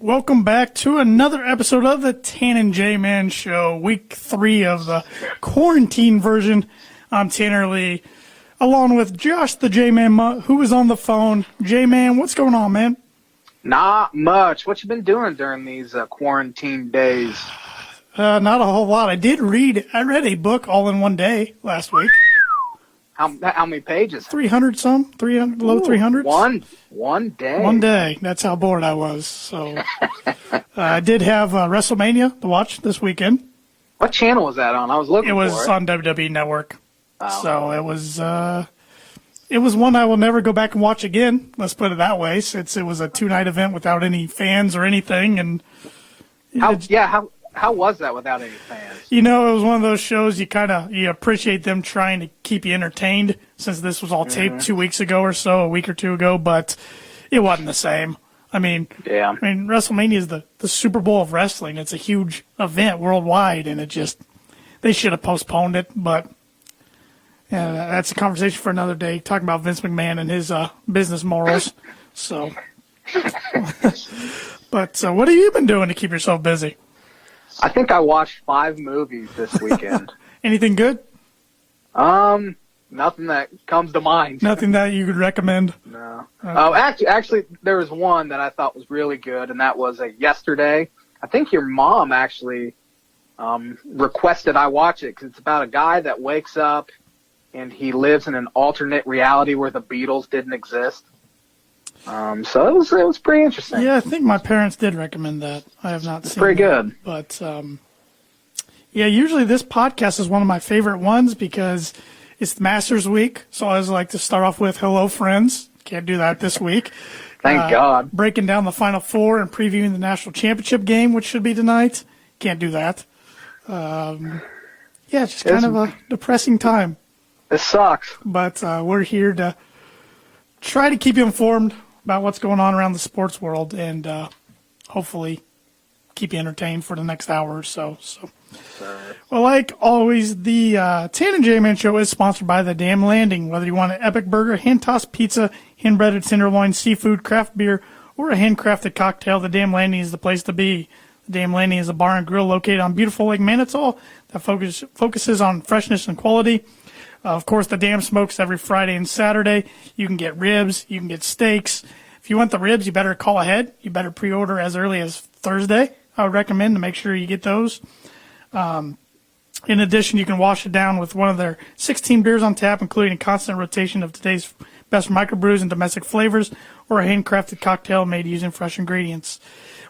Welcome back to another episode of the Tan and J-Man Show, week 3 of the quarantine version. I'm Tanner Lee, along with Josh the J-Man, who is on the phone. J-Man, what's going on, man? Not much. What you been doing during these quarantine days? Not a whole lot. I read a book all in one day last week. How many pages? 300 some, 300, low 300s. One day. One day. That's how bored I was. So I did have WrestleMania to watch this weekend. What channel was that on? I was looking for it. It was on WWE Network. Oh. So it was one I will never go back and watch again. Let's put it that way, since it was a 2-night event without any fans or anything. And how was that without any fans? You know, it was one of those shows you appreciate them trying to keep you entertained, since this was all taped 2 weeks ago or so, a week or two ago, but it wasn't the same. I mean, WrestleMania is the Super Bowl of wrestling. It's a huge event worldwide, and they should have postponed it, but that's a conversation for another day, talking about Vince McMahon and his business morals. So, but what have you been doing to keep yourself busy? I think I watched 5 movies this weekend. Anything good? Nothing that comes to mind. Nothing that you could recommend? No. Oh, actually, there was one that I thought was really good, and that was Yesterday. I think your mom actually requested I watch it, because it's about a guy that wakes up and he lives in an alternate reality where the Beatles didn't exist. So it was pretty interesting. Yeah, I think my parents did recommend that. I have not seen it. It's pretty good. But, usually this podcast is one of my favorite ones because it's the Masters week. So I always like to start off with hello, friends. Can't do that this week. Thank God. Breaking down the Final Four and previewing the National Championship game, which should be tonight. Can't do that. It's just kind of a depressing time. It sucks. But we're here to try to keep you informed about what's going on around the sports world, and hopefully keep you entertained for the next hour or so. Well, like always, the Tan and J-Man Show is sponsored by The Dam Landing. Whether you want an epic burger, hand-tossed pizza, hand-breaded tenderloin, seafood, craft beer, or a handcrafted cocktail, The Dam Landing is the place to be. The Dam Landing is a bar and grill located on beautiful Lake Manitou that focuses on freshness and quality. Of course, the Dam smokes every Friday and Saturday. You can get ribs. You can get steaks. If you want the ribs, you better call ahead. You better pre-order as early as Thursday. I would recommend to make sure you get those. In addition, you can wash it down with one of their 16 beers on tap, including a constant rotation of today's best microbrews and domestic flavors, or a handcrafted cocktail made using fresh ingredients.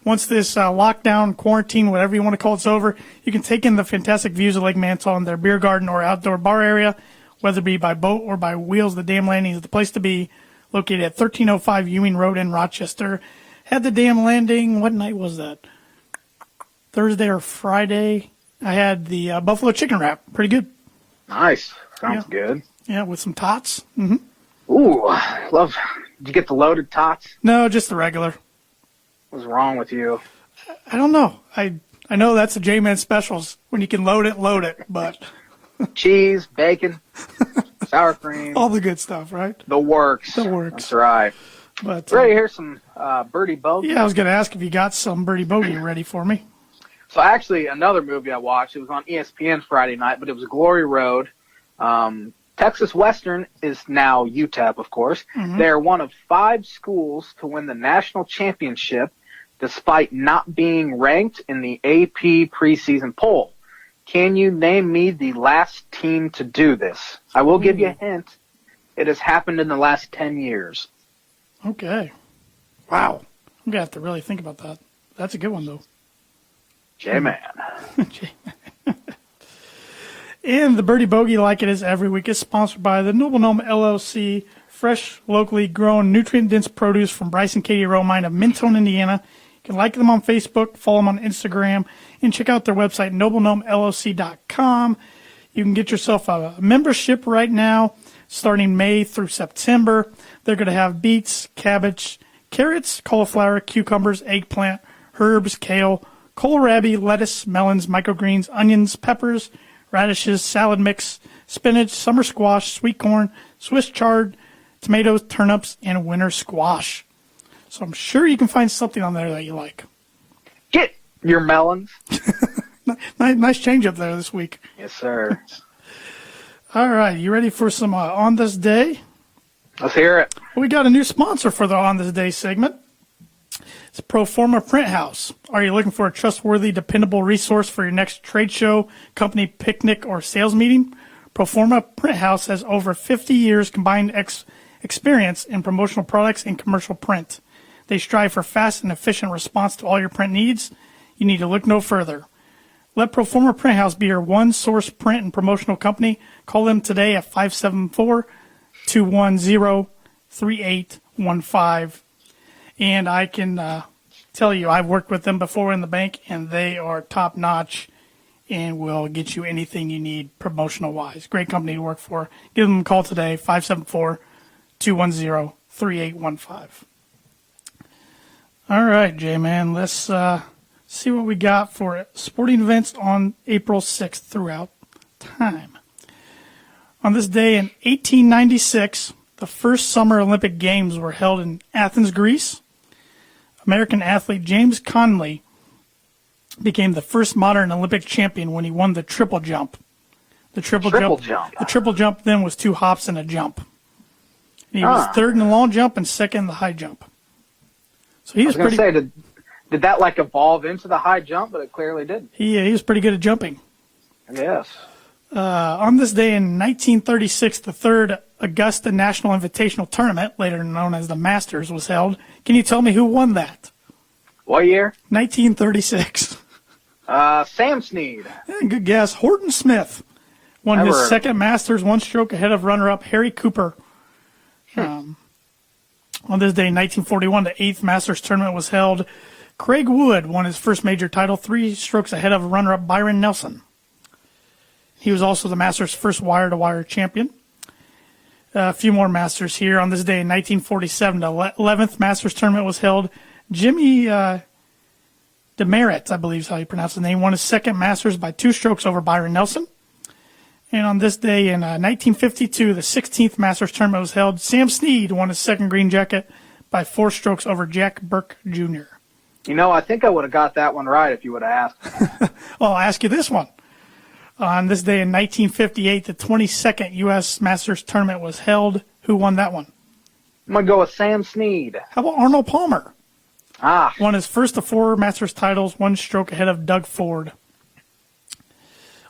Once this lockdown, quarantine, whatever you want to call it's over, you can take in the fantastic views of Lake Manitou in their beer garden or outdoor bar area. Whether it be by boat or by wheels, the Dam Landing is the place to be, located at 1305 Ewing Road in Rochester. Had the Dam Landing, what night was that? Thursday or Friday. I had the buffalo chicken wrap. Pretty good. Nice. Sounds good. Yeah, with some tots. Mm-hmm. Ooh, love. Did you get the loaded tots? No, just the regular. What's wrong with you? I don't know. I know that's the J-Man specials. When you can load it, but... Cheese, bacon, sour cream. All the good stuff, right? The works. That's right. But ready to hear some Birdie Bogey? Yeah, I was going to ask if you got some Birdie Bogey ready for me. So actually, another movie I watched, it was on ESPN Friday night, but it was Glory Road. Texas Western is now UTEP, of course. Mm-hmm. They're one of 5 schools to win the national championship despite not being ranked in the AP preseason poll. Can you name me the last team to do this? I will give you a hint. It has happened in the last 10 years. Okay. Wow. I'm going to have to really think about that. That's a good one, though. J-Man. J-Man. And the Birdie Bogey, like it is every week, is sponsored by the Noble Gnome LLC, fresh, locally grown, nutrient-dense produce from Bryce and Katie Rowe Mine of Mentone, Indiana. You can like them on Facebook, follow them on Instagram, and check out their website, noblegnomellc.com. You can get yourself a membership right now, starting May through September. They're going to have beets, cabbage, carrots, cauliflower, cucumbers, eggplant, herbs, kale, kohlrabi, lettuce, melons, microgreens, onions, peppers, radishes, salad mix, spinach, summer squash, sweet corn, Swiss chard, tomatoes, turnips, and winter squash. So I'm sure you can find something on there that you like. Get your melons. Nice change up there this week. Yes, sir. All right, you ready for some On This Day? Let's hear it. We got a new sponsor for the On This Day segment. It's Proforma Print House. Are you looking for a trustworthy, dependable resource for your next trade show, company picnic, or sales meeting? Proforma Print House has over 50 years combined experience in promotional products and commercial print. They strive for fast and efficient response to all your print needs. You need to look no further. Let Proforma Print House be your one-source print and promotional company. Call them today at 574-210-3815. And I can tell you, I've worked with them before in the bank, and they are top-notch and will get you anything you need promotional-wise. Great company to work for. Give them a call today, 574-210-3815. All right, J-Man, let's see what we got for sporting events on April 6th throughout time. On this day in 1896, the first Summer Olympic Games were held in Athens, Greece. American athlete James Conley became the first modern Olympic champion when he won the triple jump. The triple jump then was 2 hops and a jump. And he was third in the long jump and second in the high jump. So he was pretty. Did that like evolve into the high jump? But it clearly didn't. He was pretty good at jumping. Yes. On this day in 1936, the third Augusta National Invitational Tournament, later known as the Masters, was held. Can you tell me who won that? What year? 1936. Sam Snead. Good guess. Horton Smith won his second Masters, 1 stroke ahead of runner-up Harry Cooper. On this day in 1941, the 8th Masters Tournament was held. Craig Wood won his first major title, 3 strokes ahead of runner-up Byron Nelson. He was also the Masters' first wire-to-wire champion. A few more Masters here. On this day in 1947, the 11th Masters Tournament was held. Jimmy Demaret, I believe is how you pronounce his name, won his second Masters by 2 strokes over Byron Nelson. And on this day in 1952, the 16th Masters Tournament was held. Sam Snead won his second green jacket by 4 strokes over Jack Burke Jr. You know, I think I would have got that one right if you would have asked me. Well, I'll ask you this one. On this day in 1958, the 22nd U.S. Masters Tournament was held. Who won that one? I'm going to go with Sam Snead. How about Arnold Palmer? Won his first of 4 Masters titles, 1 stroke ahead of Doug Ford.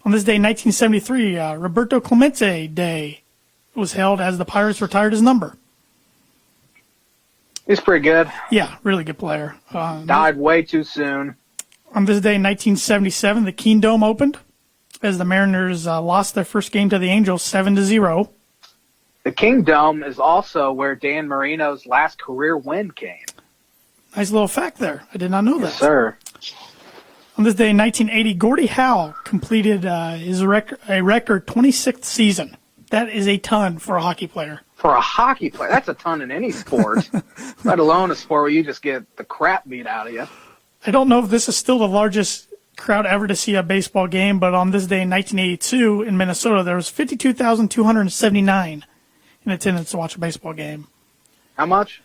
On this day in 1973, Roberto Clemente Day was held as the Pirates retired his number. He's pretty good. Yeah, really good player. Died way too soon. On this day in 1977, the Keene Dome opened as the Mariners lost their first game to the Angels 7-0. The King Dome is also where Dan Marino's last career win came. Nice little fact there. I did not know that. Yes, sir. On this day in 1980, Gordie Howe completed his record 26th season. That is a ton for a hockey player. For a hockey player, that's a ton in any sport, let alone a sport where you just get the crap beat out of you. I don't know if this is still the largest crowd ever to see a baseball game, but on this day in 1982 in Minnesota, there was 52,279 in attendance to watch a baseball game. How much?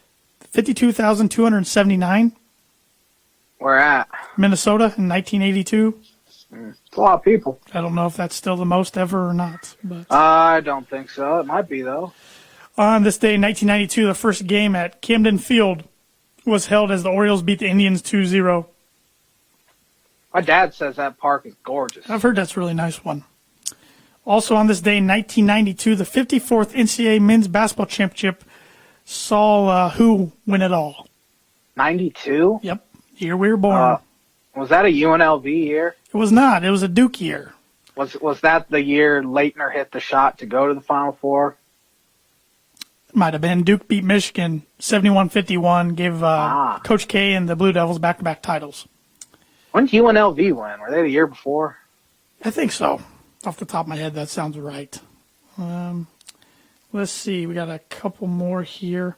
52,279. Where at? Minnesota in 1982. It's a lot of people. I don't know if that's still the most ever or not. But I don't think so. It might be, though. On this day in 1992, the first game at Camden Field was held as the Orioles beat the Indians 2-0. My dad says that park is gorgeous. I've heard that's a really nice one. Also on this day in 1992, the 54th NCAA Men's Basketball Championship saw who win it all? 92? Yep. Year we were born. Was that a UNLV year? It was not. It was a Duke year. Was that the year Leitner hit the shot to go to the Final Four? It might have been. Duke beat Michigan 71-51, gave Coach K and the Blue Devils back-to-back titles. When did UNLV win? Were they the year before? I think so. Off the top of my head, that sounds right. Let's see. We got a couple more here.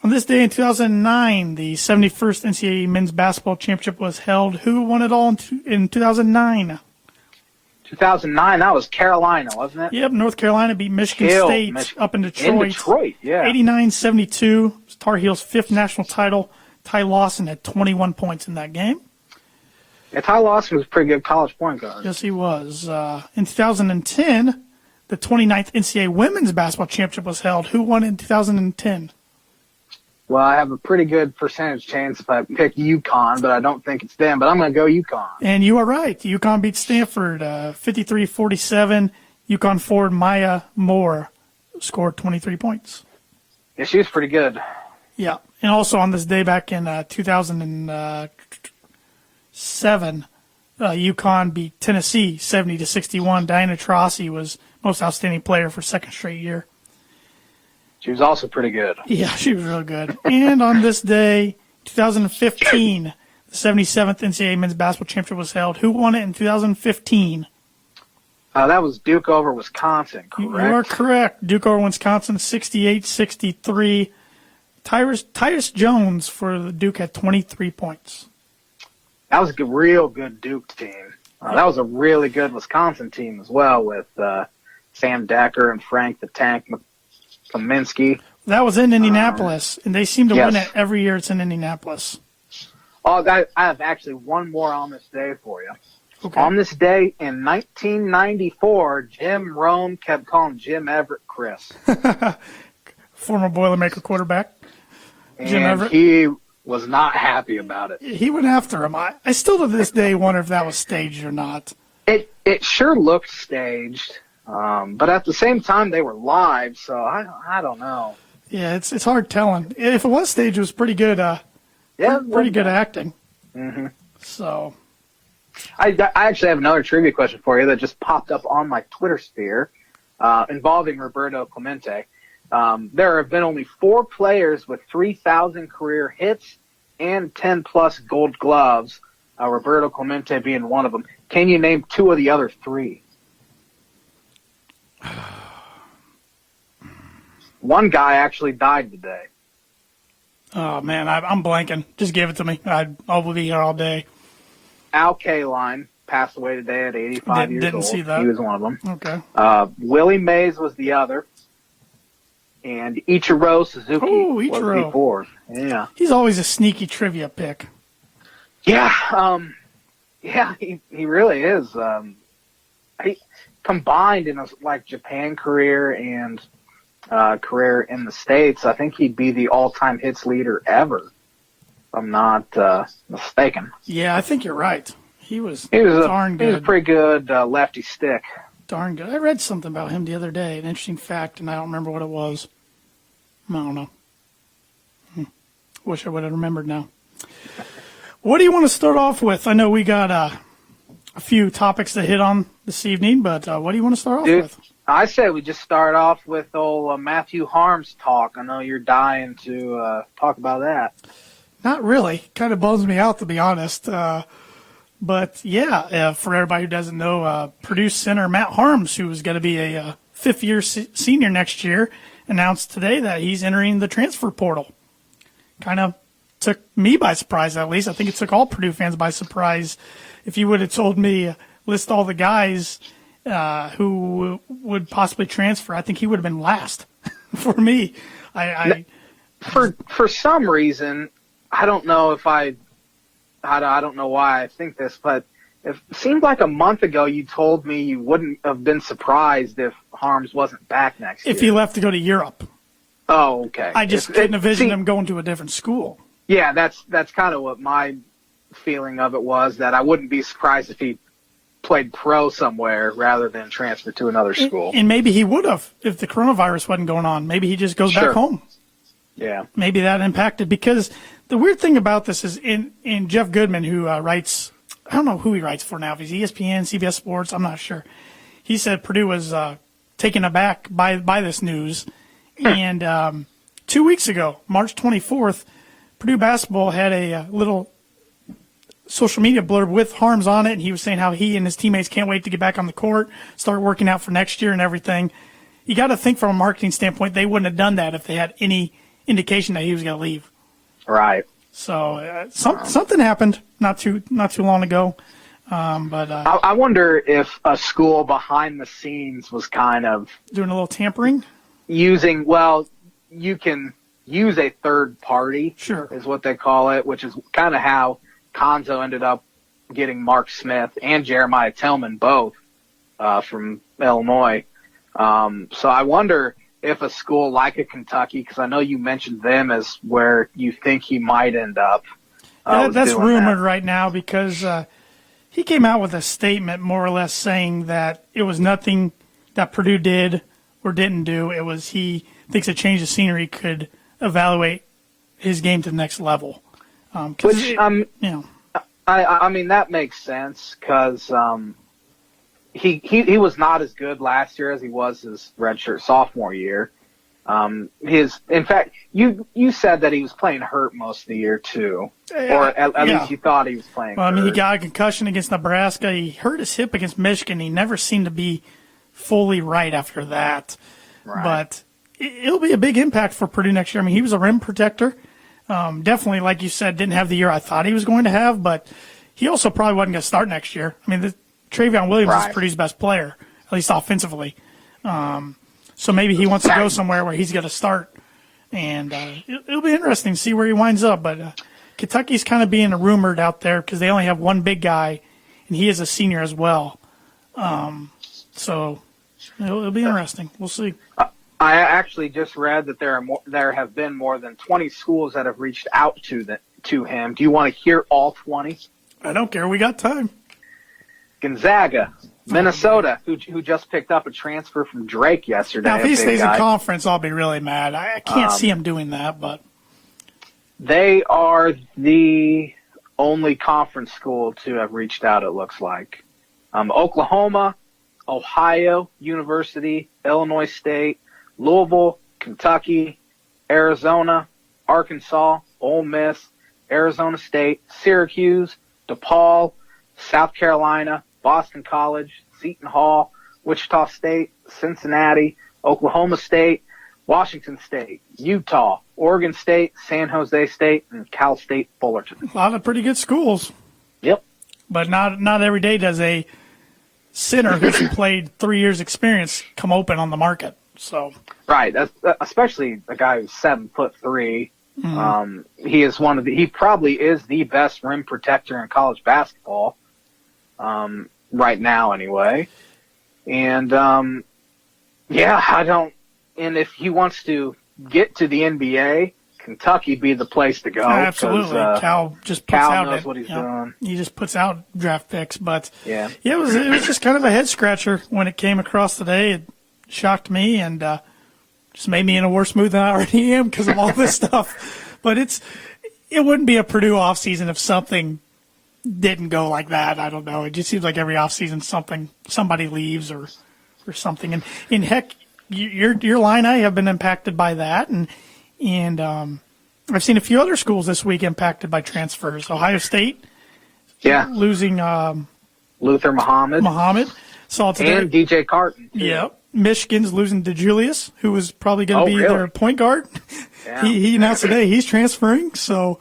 On this day in 2009, the 71st NCAA Men's Basketball Championship was held. Who won it all in 2009? 2009, that was Carolina, wasn't it? Yep, North Carolina beat Michigan State up in Detroit. In Detroit, yeah. 89-72. Tar Heels' 5th national title. Ty Lawson had 21 points in that game. Yeah, Ty Lawson was a pretty good college point guard. Yes, he was. In 2010, the 29th NCAA Women's Basketball Championship was held. Who won in 2010? Well, I have a pretty good percentage chance if I pick UConn, but I don't think it's them. But I'm going to go UConn. And you are right. UConn beat Stanford 53-47. UConn forward Maya Moore scored 23 points. Yeah, she was pretty good. Yeah. And also on this day back in 2007, UConn beat Tennessee 70-61. Diana Taurasi was most outstanding player for second straight year. She was also pretty good. Yeah, she was real good. And on this day, 2015, the 77th NCAA Men's Basketball Championship was held. Who won it in 2015? That was Duke over Wisconsin, correct? You are correct. Duke over Wisconsin, 68-63. Tyrus Jones for the Duke had 23 points. That was a real good Duke team. That was a really good Wisconsin team as well with Sam Decker and Frank the Tank Kaminsky. That was in Indianapolis, and they seem to yes. win it every year it's in Indianapolis. Oh, I have actually one more on this day for you. Okay. On this day in 1994, Jim Rome kept calling Jim Everett Chris. Former Boilermaker quarterback, Jim And Everett. he was not happy about it. He went after him. I still to this day wonder if that was staged or not. It sure looked staged, but at the same time they were live, so I don't know. Yeah, it's hard telling. If it was staged, it was pretty good. Pretty good acting. Mm-hmm. So, I actually have another trivia question for you that just popped up on my Twitter sphere involving Roberto Clemente. There have been only 4 players with 3,000 career hits and 10-plus gold gloves, Roberto Clemente being one of them. Can you name 2 of the other 3? One guy actually died today. oh, man, I'm blanking. Just give it to me. I'll be here all day. Al Kaline passed away today at 85 years Didn't old. see that. He was one of them. Okay. Willie Mays was the other. And Ichiro Suzuki was Ichiro. the 4th. Yeah. He's always a sneaky trivia pick. Yeah. He really is. He combined in a Japan career and career in the States, I think he'd be the all-time hits leader ever, if I'm not mistaken. Yeah, I think you're right. He was darn good. He was a pretty good lefty stick. Darn good. I read something about him the other day, an interesting fact, and I don't remember what it was. I don't know. Wish I would have remembered now. What do you want to start off with? I know we got a few topics to hit on this evening, but what do you want to start off with? I say we just start off with old Matthew Haarms talk. I know you're dying to talk about that. Not really. Kind of bums me out, to be honest. But, yeah, for everybody who doesn't know, Purdue center Matt Haarms, who is going to be a fifth-year senior next year, announced today that he's entering the transfer portal. Kind of took me by surprise, at least. I think it took all Purdue fans by surprise. If you would have told me, list all the guys who would possibly transfer, I think he would have been last for me. For some reason, I don't know if I don't know why I think this, but it seemed like a month ago you told me you wouldn't have been surprised if Haarms wasn't back next year. If he left to go to Europe. Oh, okay. I just couldn't envision him going to a different school. Yeah, that's kind of what my feeling of it was, that I wouldn't be surprised if he played pro somewhere rather than transfer to another school. And maybe he would have if the coronavirus wasn't going on. Maybe he just goes back home. Yeah. Maybe that impacted, because the weird thing about this is in Jeff Goodman, who writes, I don't know who he writes for now, if he's ESPN, CBS Sports, I'm not sure. He said Purdue was taken aback by this news. And 2 weeks ago, March 24th, Purdue basketball had a little social media blurb with Haarms on it, and he was saying how he and his teammates can't wait to get back on the court, start working out for next year and everything. You got to think from a marketing standpoint, they wouldn't have done that if they had any indication that he was going to leave. Right. So something happened not too long ago. I wonder if a school behind the scenes was kind of doing a little tampering. You can use a third party, Sure, is what they call it, which is kind of how Konzo ended up getting Mark Smith and Jeremiah Tillman both from Illinois. So I wonder if a school like a Kentucky, because I know you mentioned them as where you think he might end up. That's rumored right now because he came out with a statement more or less saying that it was nothing that Purdue did or didn't do. It was he thinks a change of scenery could evaluate his game to the next level. Which, I mean, that makes sense because he was not as good last year as he was his redshirt sophomore year. In fact, you said that he was playing hurt most of the year too, or at least you thought he was playing. Well, I mean, hurt. he got a concussion against Nebraska. He hurt his hip against Michigan. He never seemed to be fully right after that. Right. But it'll be a big impact for Purdue next year. I mean, he was a rim protector. Definitely, like you said, didn't have the year I thought he was going to have, but he also probably wasn't going to start next year. I mean, Travion Williams is Purdue's best player, at least offensively. So maybe he wants to go somewhere where he's going to start, and it'll be interesting to see where he winds up. But Kentucky's kind of being rumored out there because they only have one big guy, and he is a senior as well. So it'll be interesting. We'll see. I actually just read that there have been more than 20 schools that have reached out to him. Do you want to hear all 20? I don't care. We got time. Gonzaga, Minnesota, who just picked up a transfer from Drake yesterday. Now, if he stays in conference, I'll be really mad. I can't see him doing that, but they are the only conference school to have reached out, it looks like. Oklahoma, Ohio University, Illinois State, Louisville, Kentucky, Arizona, Arkansas, Ole Miss, Arizona State, Syracuse, DePaul, South Carolina, Boston College, Seton Hall, Wichita State, Cincinnati, Oklahoma State, Washington State, Utah, Oregon State, San Jose State, and Cal State Fullerton. A lot of pretty good schools. Yep. But not every day does a center who's played 3 years experience come open on the market. So right, especially a guy who's 7'3". Mm-hmm. He probably is the best rim protector in college basketball, right now anyway. And and if he wants to get to the NBA, Kentucky be the place to go. Absolutely. Cal knows what he's doing. He just puts out draft picks, but yeah, it was just kind of a head scratcher when it came across today. It shocked me and just made me in a worse mood than I already am because of all this stuff. But it wouldn't be a Purdue offseason if something didn't go like that. I don't know. It just seems like every offseason somebody leaves or something. And heck, your Illini have been impacted by that, and I've seen a few other schools this week impacted by transfers. Ohio State, losing Luther Muhammad. Saw today. And DJ Carton. Yep. Michigan's losing DeJulius, who was probably going to be their point guard. Yeah. He announced today he's transferring. So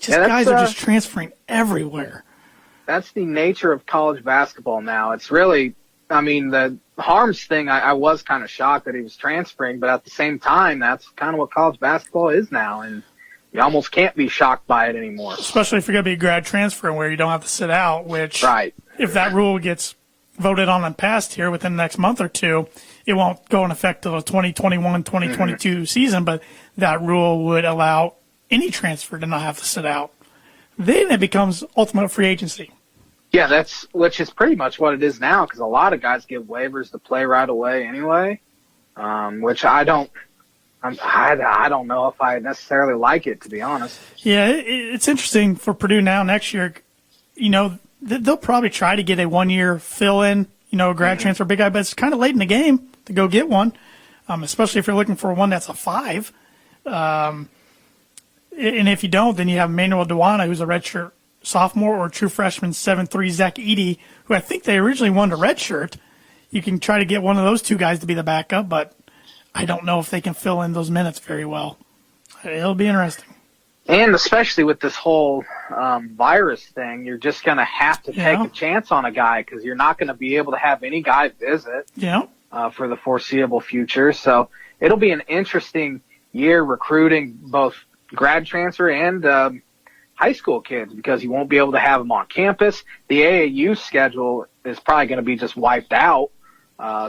guys are just transferring everywhere. That's the nature of college basketball now. It's really, I mean, the Haarms thing, I was kind of shocked that he was transferring, but at the same time, that's kind of what college basketball is now, and you almost can't be shocked by it anymore. Especially if you're going to be a grad transfer where you don't have to sit out, which if that rule gets voted on and passed here within the next month or two, it won't go in effect till the 2021-2022 season, but that rule would allow any transfer to not have to sit out. Then it becomes ultimate free agency. Yeah, which is pretty much what it is now, because a lot of guys get waivers to play right away anyway, which I don't know if I necessarily like it, to be honest. Yeah, it's interesting for Purdue now next year. You know, they'll probably try to get a 1 year fill in, a grad transfer big guy, but it's kind of late in the game to go get one, especially if you're looking for one that's a 5. And if you don't, then you have Manuel Dewana, who's a redshirt sophomore, or true freshman 7'3" Zach Edey, who I think they originally wanted a redshirt. You can try to get one of those two guys to be the backup, but I don't know if they can fill in those minutes very well. It'll be interesting. And especially with this whole virus thing, you're just going to have to take a chance on a guy because you're not going to be able to have any guy visit for the foreseeable future. So it'll be an interesting year recruiting both grad transfer and high school kids because he won't be able to have them on campus. The AAU schedule is probably going to be just wiped out.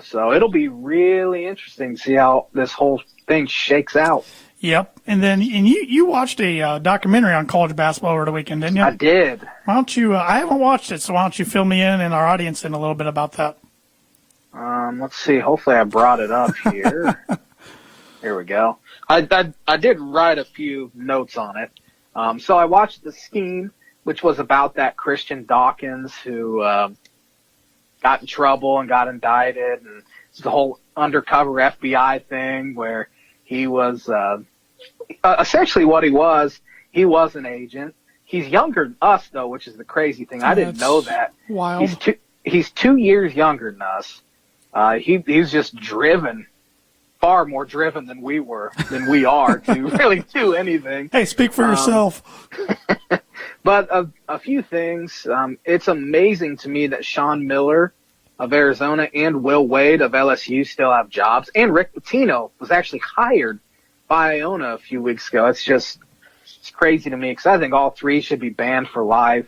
So it'll be really interesting to see how this whole thing shakes out. Yep. And then you watched a documentary on college basketball over the weekend, didn't you? I did. Why don't you, I haven't watched it, so why don't you fill me in and our audience in a little bit about that? Let's see. Hopefully I brought it up here. Here we go. I did write a few notes on it. So I watched The Scheme, which was about that Christian Dawkins who got in trouble and got indicted, and the whole undercover FBI thing where he was essentially what he was an agent. He's younger than us, though, which is the crazy thing. I didn't know that. Wild. He's 2 years younger than us. He's just driven, far more driven than we are to really do anything. Hey, speak for yourself. But a few things. It's amazing to me that Sean Miller of Arizona and Will Wade of LSU still have jobs. And Rick Pitino was actually hired by Iona a few weeks ago. It's crazy to me because I think all three should be banned for life.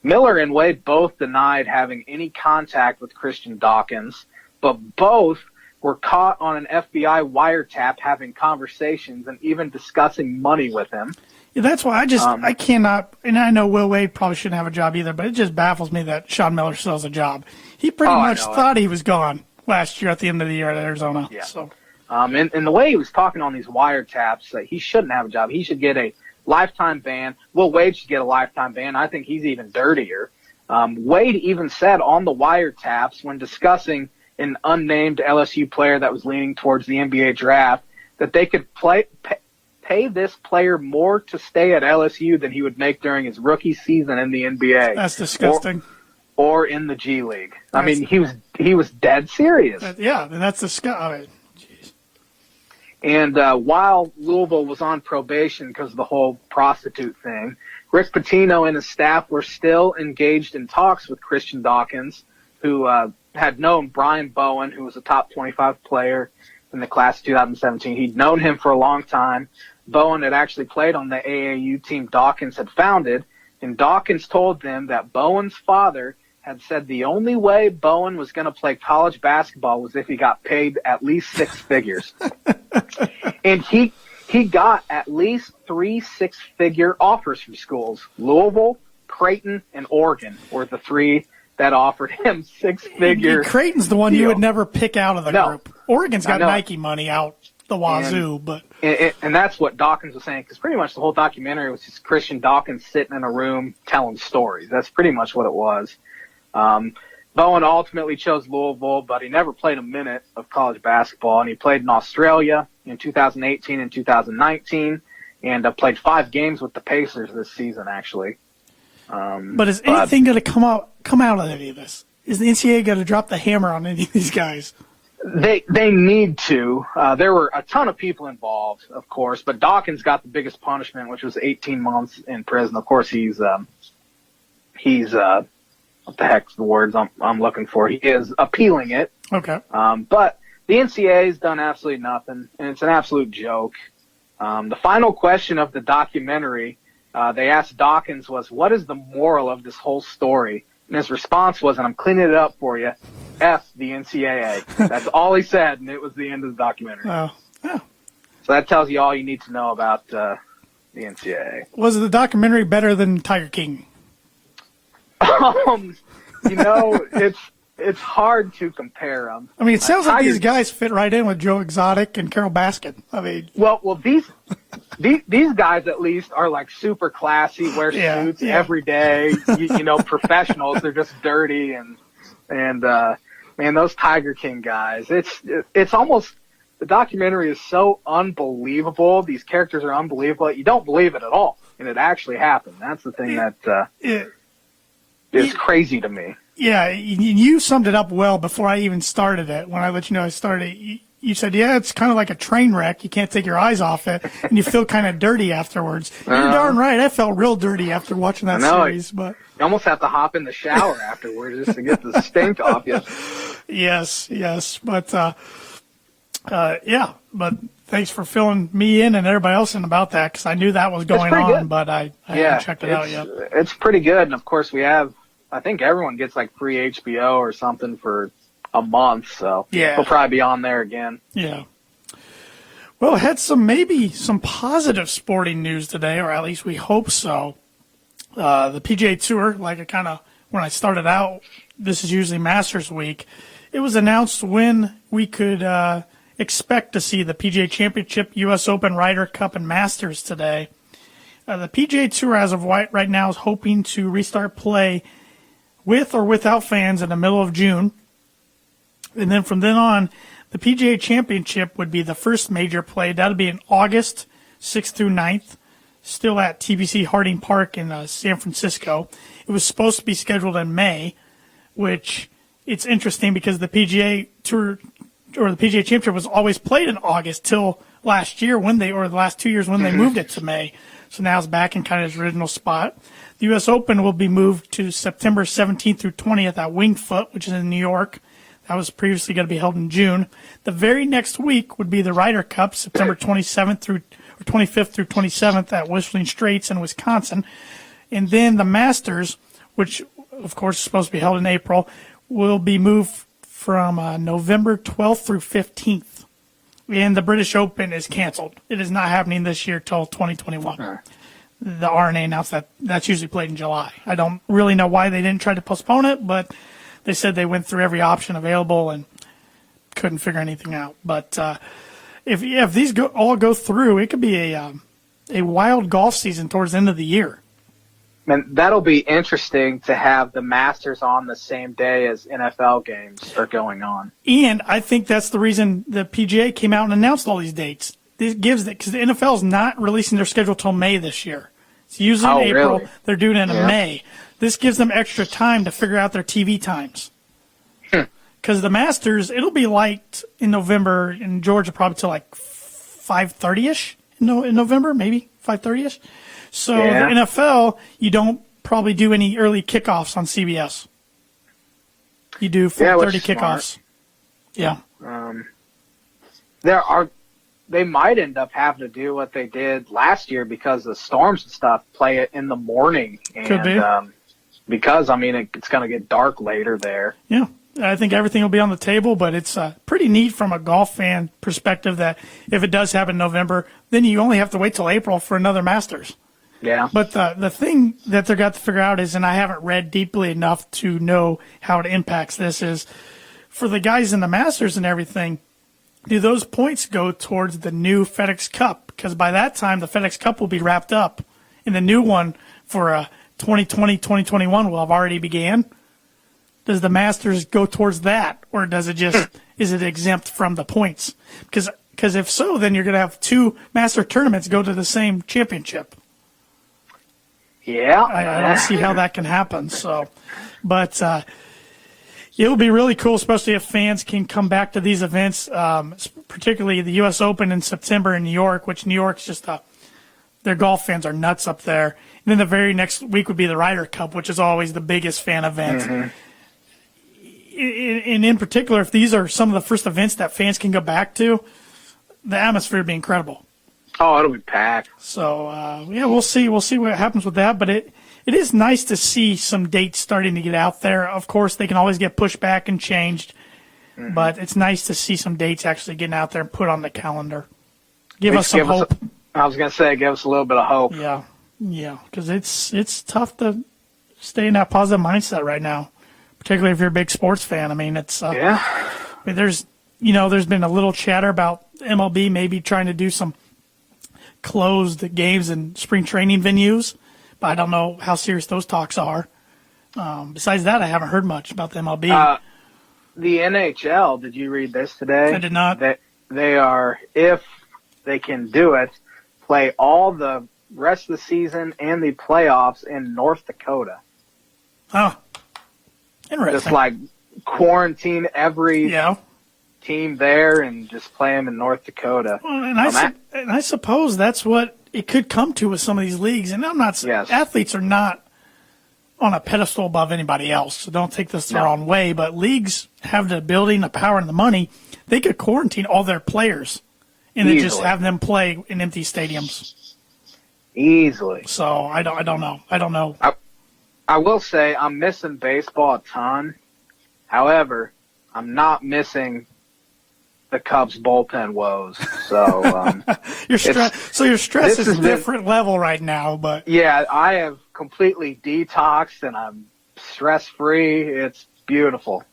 Miller and Wade both denied having any contact with Christian Dawkins, but both were caught on an FBI wiretap having conversations and even discussing money with him. Yeah, that's why I cannot, and I know Will Wade probably shouldn't have a job either, but it just baffles me that Sean Miller still has a job. He pretty much thought he was gone last year at the end of the year at Arizona. Yeah. So. And the way he was talking on these wiretaps, he shouldn't have a job. He should get a lifetime ban. Will Wade should get a lifetime ban. I think he's even dirtier. Wade even said on the wiretaps when discussing an unnamed LSU player that was leaning towards the NBA draft that they could pay this player more to stay at LSU than he would make during his rookie season in the NBA. That's disgusting. Or in the G League. I mean, he was dead serious. Yeah, and that's disgusting. Jeez. And while Louisville was on probation because of the whole prostitute thing, Rick Pitino and his staff were still engaged in talks with Christian Dawkins, who had known Brian Bowen, who was a top 25 player in the class of 2017. He'd known him for a long time. Bowen had actually played on the AAU team Dawkins had founded, and Dawkins told them that Bowen's father had said the only way Bowen was going to play college basketball was if he got paid at least six figures. And he got at least 3 six-figure offers from schools. Louisville, Creighton, and Oregon were the three that offered him six-figure. Creighton's the one deal. You would never pick out of the group. Oregon's got Nike money out the wazoo, and that's what Dawkins was saying, because pretty much the whole documentary was just Christian Dawkins sitting in a room telling stories. That's pretty much what it was. Bowen ultimately chose Louisville, but he never played a minute of college basketball, and he played in Australia in 2018 and 2019, and played 5 games with the Pacers this season, actually. But is anything going to come out of any of this? Is the NCAA going to drop the hammer on any of these guys? They need to. There were a ton of people involved, of course, but Dawkins got the biggest punishment, which was 18 months in prison. Of course, he's what the heck's the words I'm looking for? He is appealing it. Okay. But the NCAA has done absolutely nothing, and it's an absolute joke. The final question of the documentary, they asked Dawkins was, what is the moral of this whole story? And his response was, and I'm cleaning it up for you, F the NCAA. That's all he said, and it was the end of the documentary. Oh. So that tells you all you need to know about the NCAA. Was the documentary better than Tiger King? It's hard to compare them. I mean, it sounds like these guys fit right in with Joe Exotic and Carol Baskin. I mean, well, these guys at least are like super classy, wear suits every day. Professionals. They're just dirty and man, those Tiger King guys. It's almost, the documentary is so unbelievable. These characters are unbelievable. You don't believe it at all, and it actually happened. That's the thing is crazy to me. Yeah, you summed it up well before I even started it. When I let you know I started, you said, it's kind of like a train wreck. You can't take your eyes off it, and you feel kind of dirty afterwards. You're darn right. I felt real dirty after watching that series. But you almost have to hop in the shower afterwards just to get the stink off you. Yes. But Yeah, but thanks for filling me in and everybody else in about that, because I knew that was going on, good. but I haven't checked it out yet. It's pretty good, and of course we have. I think everyone gets like free HBO or something for a month, so we'll probably be on there again. Yeah. Well, I had maybe some positive sporting news today, or at least we hope so. The PGA Tour, when I started out, this is usually Masters Week. It was announced when we could expect to see the PGA Championship, U.S. Open, Ryder Cup, and Masters today. The PGA Tour, as of right now, is hoping to restart play with or without fans in the middle of June. And then from then on, the PGA Championship would be the first major play. That would be in August 6th through 9th, still at TPC Harding Park in San Francisco. It was supposed to be scheduled in May, which it's interesting because the PGA Tour or the PGA Championship was always played in August till last year the last 2 years when they moved it to May. So now it's back in kind of its original spot. The U.S. Open will be moved to September 17th through 20th at Winged Foot, which is in New York. That was previously going to be held in June. The very next week would be the Ryder Cup, September 25th through 27th at Whistling Straits in Wisconsin. And then the Masters, which of course is supposed to be held in April, will be moved from November 12th through 15th. And the British Open is canceled. It is not happening this year till 2021. The RNA announced that that's usually played in July. I don't really know why they didn't try to postpone it, but they said they went through every option available and couldn't figure anything out. But if these all go through, it could be a wild golf season towards the end of the year. And that'll be interesting to have the Masters on the same day as NFL games are going on. And I think that's the reason the PGA came out and announced all these dates. This gives it because the NFL is not releasing their schedule till May this year. It's usually in April. Really? They're doing it in May. This gives them extra time to figure out their TV times. Because the Masters, it'll be light in November in Georgia, probably till like 5:30ish in November, maybe 5:30ish. So the NFL, you don't probably do any early kickoffs on CBS. You do 4:30 kickoffs. Yeah. They might end up having to do what they did last year because the storms and stuff, play it in the morning. And, could be. Because, it's going to get dark later there. Yeah. I think everything will be on the table, but it's pretty neat from a golf fan perspective that if it does happen in November, then you only have to wait till April for another Masters. Yeah. But the thing that they've got to figure out is, and I haven't read deeply enough to know how it impacts this, is for the guys in the Masters and everything, do those points go towards the new FedEx Cup? Because by that time, the FedEx Cup will be wrapped up, and the new one for 2020-2021 will have already began. Does the Masters go towards that, or does it is it exempt from the points? Because if so, then you're going to have two Master tournaments go to the same championship. Yeah. I don't see how that can happen. So, but it'll be really cool, especially if fans can come back to these events, particularly the U.S. Open in September in New York, which New York's just their golf fans are nuts up there. And then the very next week would be the Ryder Cup, which is always the biggest fan event. Mm-hmm. And in particular, if these are some of the first events that fans can go back to, the atmosphere would be incredible. Oh, it'll be packed. So, we'll see. We'll see what happens with that. But it is nice to see some dates starting to get out there. Of course, they can always get pushed back and changed. Mm-hmm. But it's nice to see some dates actually getting out there and put on the calendar. Give us some hope. I was going to say, give us a little bit of hope. Yeah, because it's tough to stay in that positive mindset right now, particularly if you're a big sports fan. There's been a little chatter about MLB maybe trying to do some closed games in spring training venues, but I don't know how serious those talks are. Besides that, I haven't heard much about the MLB. The NHL, did you read this today? I did not. They are, if they can do it, play all the rest of the season and the playoffs in North Dakota. Oh, interesting. Just like quarantine every team there and just play them in North Dakota. Well, and I suppose that's what it could come to with some of these leagues. And I'm not athletes are not on a pedestal above anybody else, so don't take this the wrong way, but leagues have the ability and the power and the money. They could quarantine all their players and then just have them play in empty stadiums. Easily. So I don't know. I will say I'm missing baseball a ton. However, I'm not missing the Cubs bullpen woes. So your stress is a different level right now, but yeah, I have completely detoxed and I'm stress free. It's beautiful.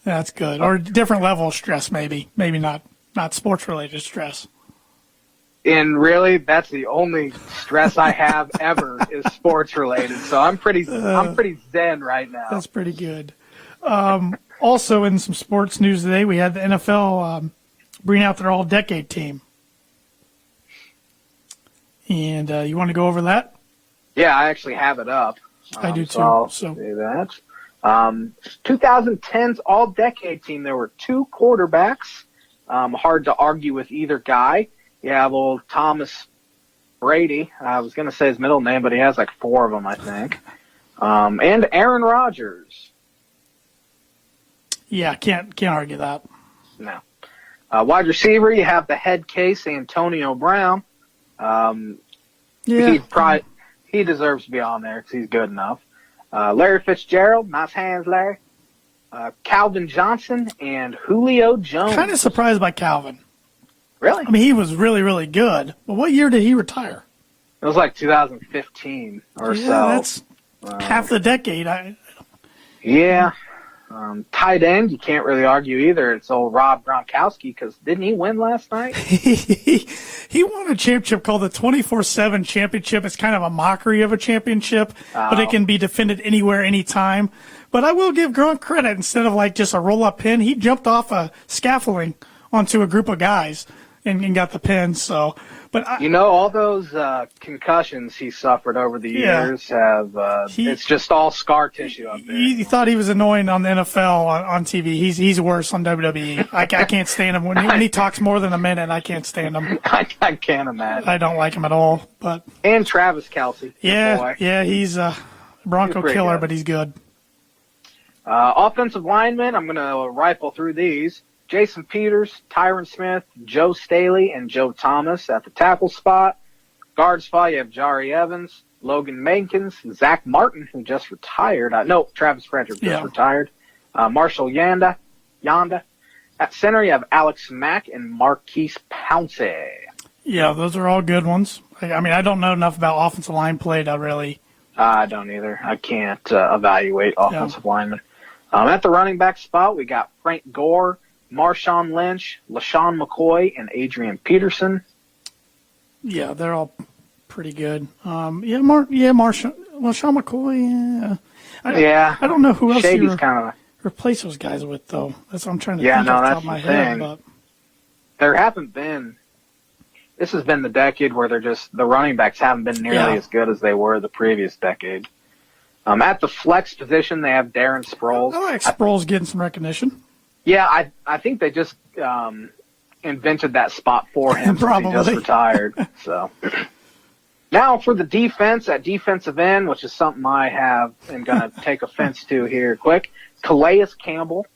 That's good. Or different level of stress, maybe not sports related stress. And really, that's the only stress I have ever is sports related. So I'm pretty zen right now. That's pretty good. Also, in some sports news today, we had the NFL bring out their all-decade team. And you want to go over that? Yeah, I actually have it up. I do too. So I'll do that. 2010's all-decade team, there were 2 quarterbacks. Hard to argue with either guy. You have old Thomas Brady. I was going to say his middle name, but he has like 4 of them, I think. And Aaron Rodgers. Yeah, can't argue that. No. Wide receiver, you have the head case, Antonio Brown. He deserves to be on there because he's good enough. Larry Fitzgerald, nice hands, Larry. Calvin Johnson and Julio Jones. Kind of surprised by Calvin. Really? I mean, he was really, really good. But what year did he retire? It was like 2015 or so. That's half the decade. Yeah. Tight end, you can't really argue either. It's old Rob Gronkowski because didn't he win last night? He won a championship called the 24/7 championship. It's kind of a mockery of a championship, but it can be defended anywhere, anytime. But I will give Gronk credit. Instead of like just a roll-up pin, he jumped off a scaffolding onto a group of guys and got the pin. So, but all those concussions he suffered over the years have it's just all scar tissue up there. You thought he was annoying on the NFL on TV. He's worse on WWE. I can't stand him when he talks more than a minute. I can't stand him. I can't imagine. I don't like him at all. And Travis Kelce. Yeah, he's a Bronco killer, good. But he's good. Offensive linemen, I'm going to rifle through these. Jason Peters, Tyron Smith, Joe Staley, and Joe Thomas at the tackle spot. Guard spot, you have Jari Evans, Logan Mankins, Zach Martin, who just retired. Travis Frederick just retired. Marshall Yanda. At center, you have Alex Mack and Marquise Pouncey. Yeah, those are all good ones. I mean, I don't know enough about offensive line play to really. I don't either. I can't evaluate offensive linemen. At the running back spot, we got Frank Gore, Marshawn Lynch, LaShawn McCoy, and Adrian Peterson. Yeah, they're all pretty good. LaShawn McCoy. I don't know who else Shady's kind of replace those guys with though. That's what I'm trying to think off the top that's of my the head. thing. But there haven't been. This has been the decade where the running backs haven't been nearly as good as they were the previous decade. At the flex position, they have Darren Sproles. I like Sproles getting some recognition. Yeah, I think they just invented that spot for him. Probably. He just retired. So now for the defense at defensive end, which is something I am going to take offense to here quick. Calais Campbell,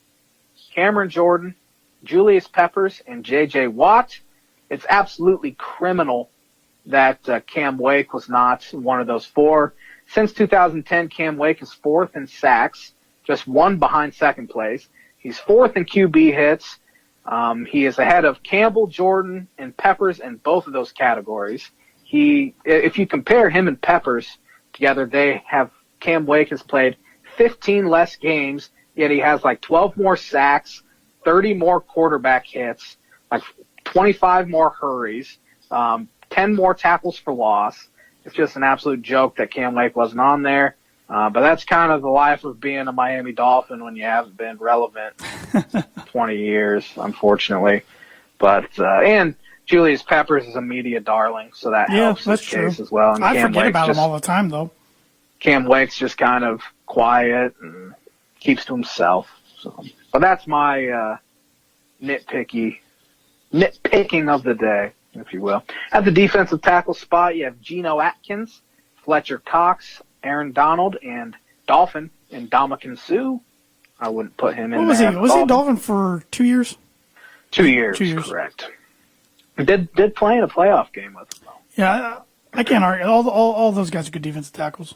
Cameron Jordan, Julius Peppers, and J.J. Watt. It's absolutely criminal that Cam Wake was not one of those 4. Since 2010, Cam Wake is 4th in sacks, just 1 behind second place. He's 4th in QB hits. He is ahead of Campbell, Jordan, and Peppers in both of those categories. If you compare him and Peppers together, Cam Wake has played 15 less games, yet he has like 12 more sacks, 30 more quarterback hits, like 25 more hurries, 10 more tackles for loss. It's just an absolute joke that Cam Wake wasn't on there. But that's kind of the life of being a Miami Dolphin when you haven't been relevant 20 years, unfortunately. But and Julius Peppers is a media darling, so that helps his case as well. And I forget about him all the time, though. Cam Wake's just kind of quiet and keeps to himself. So, but that's my nitpicking of the day, if you will. At the defensive tackle spot, you have Geno Atkins, Fletcher Cox, Aaron Donald, and Dolphin and Dominican Sue. I wouldn't put him in What was there. he? Was he a Dolphin for 2 years? 2 years, 2 years. correct. Did play in a playoff game with him, though. Yeah, I can't argue. All those guys are good defensive tackles.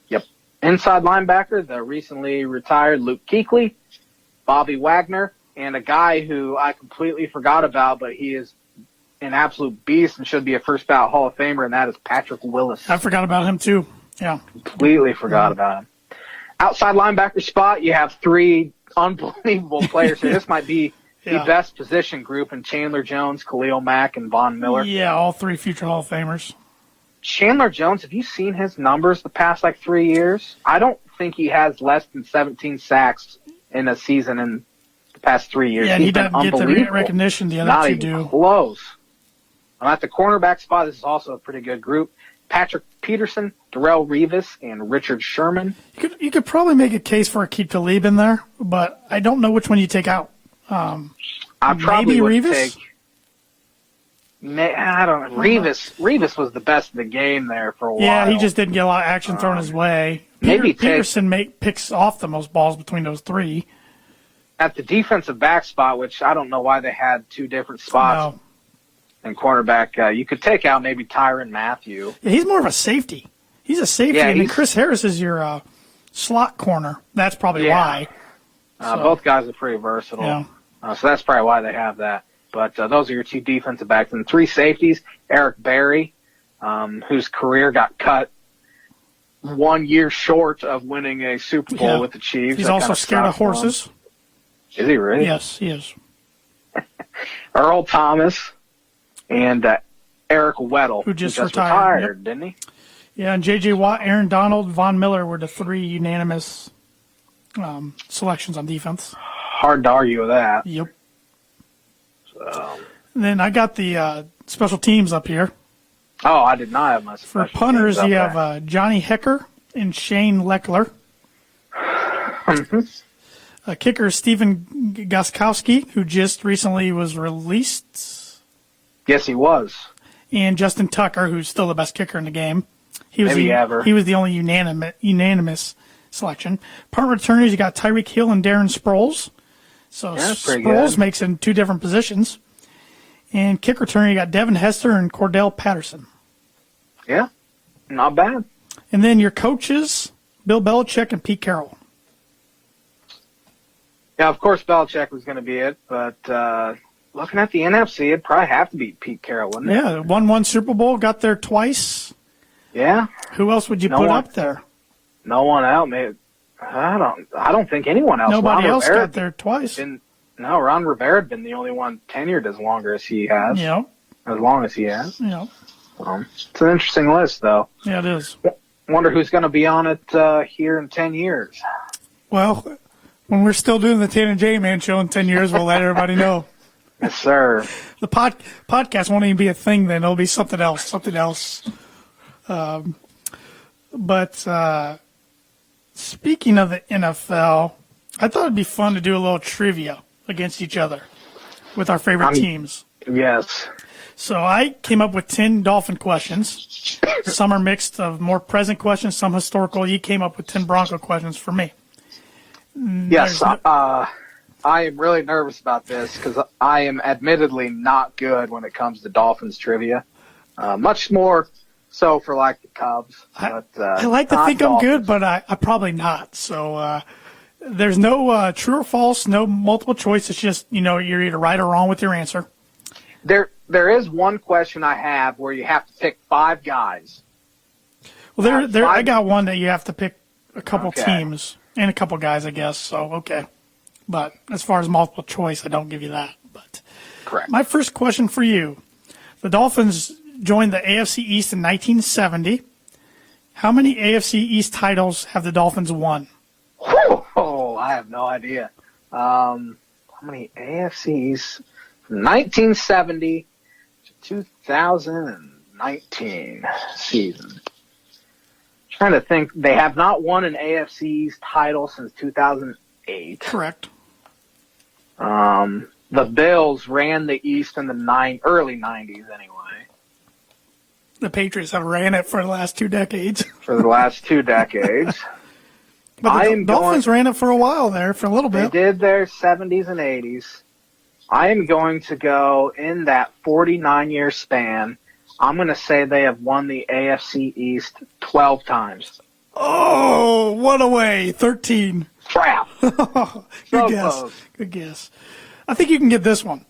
Yep. Inside linebacker, the recently retired Luke Kuechly, Bobby Wagner, and a guy who I completely forgot about, but he is an absolute beast and should be a first ballot Hall of Famer, and that is Patrick Willis. I forgot about him, too. Yeah. Completely forgot about him. Outside linebacker spot, you have 3 unbelievable players here. This might be the best position group in Chandler Jones, Khalil Mack, and Von Miller. Yeah, all 3 future Hall of Famers. Chandler Jones, have you seen his numbers the past, 3 years? I don't think he has less than 17 sacks in a season in the past 3 years. Yeah, He's he doesn't get the recognition the other Not two even do. close. At the cornerback spot, this is also a pretty good group. Patrick Peterson, Darrell Revis, and Richard Sherman. You could probably make a case for Aqib Talib in there, but I don't know which one you take out. I probably would Revis? I don't know. Revis was the best in the game there for a while. Yeah, he just didn't get a lot of action thrown his way. Peterson picks off the most balls between those 3. At the defensive back spot, which I don't know why they had 2 different spots in cornerback, you could take out maybe Tyrann Mathieu. Yeah, he's more of a safety. He's a safety, Yeah, and then Chris Harris is your slot corner. That's probably why. Both guys are pretty versatile. Yeah. So that's probably why they have that. But those are your 2 defensive backs. And 3 safeties, Eric Berry, whose career got cut 1 year short of winning a Super Bowl with the Chiefs. He's also scared of horses. Is he really? Yes, he is. Earl Thomas and Eric Weddle, who just retired, didn't he? Yeah, and J.J. Watt, Aaron Donald, Von Miller were the 3 unanimous selections on defense. Hard to argue with that. Yep. So. And then I got the special teams up here. Oh, I did not have my special For punters, teams you up have Johnny Hecker and Shane Leckler. Kicker Stephen Gostkowski, who just recently was released. Yes, he was. And Justin Tucker, who's still the best kicker in the game. He was Maybe ever. He was the only unanimous selection. Punt returners, you got Tyreek Hill and Darren Sproles. So Sproles makes in 2 different positions. And kick returner, you got Devin Hester and Cordell Patterson. Yeah, not bad. And then your coaches, Bill Belichick and Pete Carroll. Yeah, of course Belichick was going to be it, but looking at the NFC, it'd probably have to be Pete Carroll, wouldn't it? Yeah, won 1 Super Bowl, got there twice. Yeah. Who else would you put up there? No one else. Maybe, I don't think anyone else. Nobody else got there twice. Ron Rivera had been the only one tenured as longer as he has. Yeah. As long as he has. Yeah. It's an interesting list, though. Yeah, it is. Wonder who's going to be on it here in 10 years. Well, when we're still doing the Tan and J Man show in 10 years, we'll let everybody know. Yes, sir. The podcast won't even be a thing then. It'll be something else. But speaking of the NFL, I thought it'd be fun to do a little trivia against each other with our favorite teams. Yes. So I came up with 10 Dolphin questions. Some are mixed of more present questions, some historical. You came up with 10 Bronco questions for me. Yes. I am really nervous about this because I am admittedly not good when it comes to Dolphins trivia. Much more so for the Cubs. But, I like to think I'm good, but I'm probably not. So there's no true or false, no multiple choice. It's just, you're either right or wrong with your answer. There is one question I have where you have to pick 5 guys. Well, I got one that you have to pick a couple teams and a couple guys, I guess. So, okay. But as far as multiple choice, I don't give you that. But correct. My first question for you. The Dolphins joined the AFC East in 1970. How many AFC East titles have the Dolphins won? Oh, I have no idea. How many AFC East from 1970 to 2019 season? Trying to think. They have not won an AFC East title since 2008. Correct. The Bills ran the East in the early 90s anyway. The Patriots have ran it for the last 2 decades. For the last 2 decades. But the Dolphins ran it for a while there, for a little bit. They did their 70s and 80s. I am going to go in that 49-year span. I'm going to say they have won the AFC East 12 times. Oh, one away, 13. Crap. Good So guess. close. Good guess. I think you can get this one.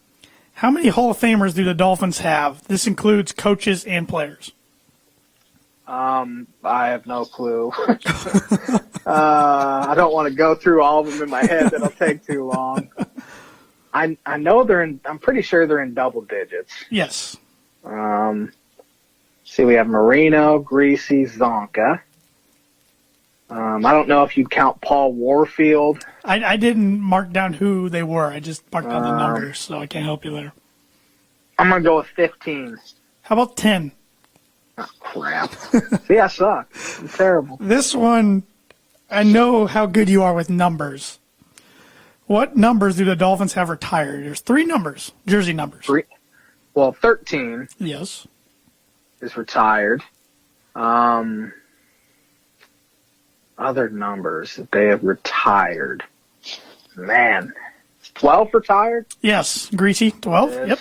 How many Hall of Famers do the Dolphins have? This includes coaches and players. I have no clue. I don't want to go through all of them in my head. That'll take too long. I know I'm pretty sure they're in double digits. Yes. See, we have Marino, Greasy, Zonka. I don't know if you'd count Paul Warfield. I didn't mark down who they were. I just marked down the numbers, so I can't help you there. I'm going to go with 15. How about 10? Oh, crap. See, I suck. I'm terrible. This one, I know how good you are with numbers. What numbers do the Dolphins have retired? There's 3 numbers, jersey numbers. 13 Yes. is retired. Other numbers that they have retired. Man. Is 12 retired? Yes. Greasy, 12. Yep.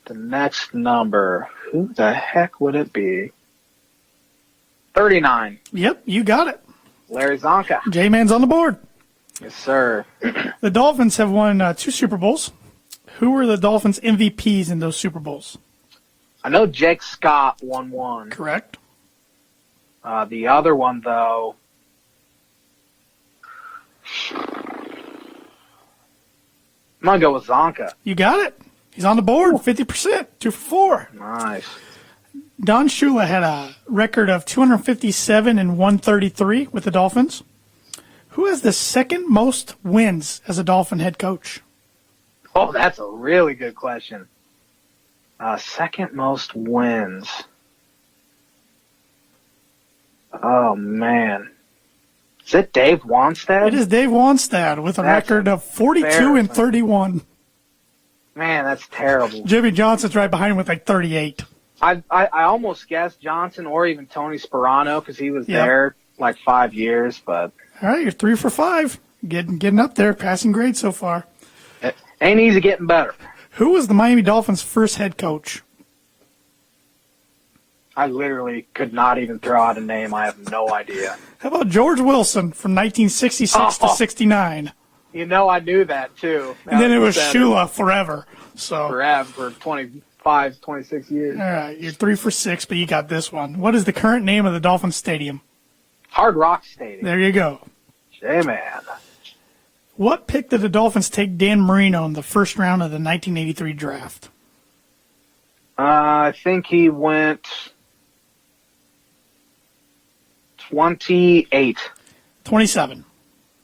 The next number. Who the heck would it be? 39. Yep, you got it. Larry Zonka. J-Man's on the board. Yes, sir. The Dolphins have won 2 Super Bowls. Who were the Dolphins' MVPs in those Super Bowls? I know Jake Scott won one. Correct. The other one, though, I'm going to go with Zonka. You got it. He's on the board, 50%, 2 for 4. Nice. Don Shula had a record of 257 and 133 with the Dolphins. Who has the second most wins as a Dolphin head coach? Oh, that's a really good question. Second most wins. Oh, man. Is it Dave Wanstead? It is Dave Wanstead with a record of 42 and 31. Man, that's terrible. Jimmy Johnson's right behind him with like 38. I almost guessed Johnson or even Tony Sperano because he was there like 5 years, but... All right, you're 3 for 5. Getting up there, passing grade so far. It ain't easy getting better. Who was the Miami Dolphins' first head coach? I literally could not even throw out a name. I have no idea. How about George Wilson from 1966 to 69? You know, I knew that, too. And then it was Shula forever. So Forever, for 25, 26 years. All right, you're 3 for 6, but you got this one. What is the current name of the Dolphins Stadium? Hard Rock Stadium. There you go. J-Man. What pick did the Dolphins take Dan Marino in the first round of the 1983 draft? I think he went 28. 27.